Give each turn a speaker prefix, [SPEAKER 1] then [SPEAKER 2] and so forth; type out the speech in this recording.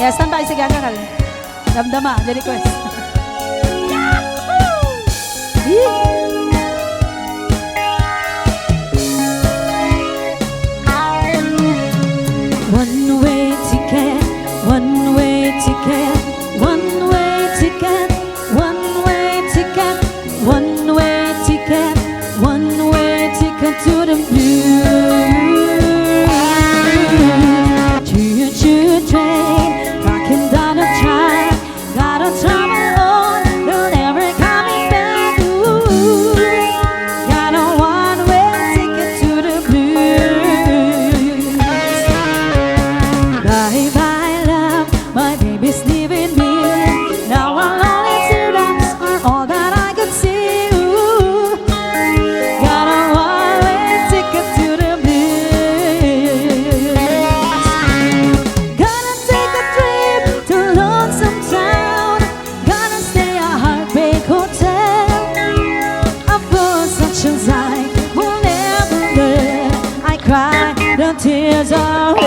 [SPEAKER 1] Yes, standby si Gaga. Damdama, jadi request. One way ticket, one way ticket, one way ticket, one way ticket, one way ticket, one way ticket to the blue. Choo-choo train, rocking down the track, gotta travel on, no never coming back. Ooh, got a one-way ticket to the blue. Bye bye love, my baby's leaving me. Now our lonely teardrops are all that I could see. Ooh, got a one-way ticket to the blue. Gonna take a trip to Lonesome Town. Gonna stay at Heartbreak Hotel. I feel such anxiety, will never learn. I cry the tears away.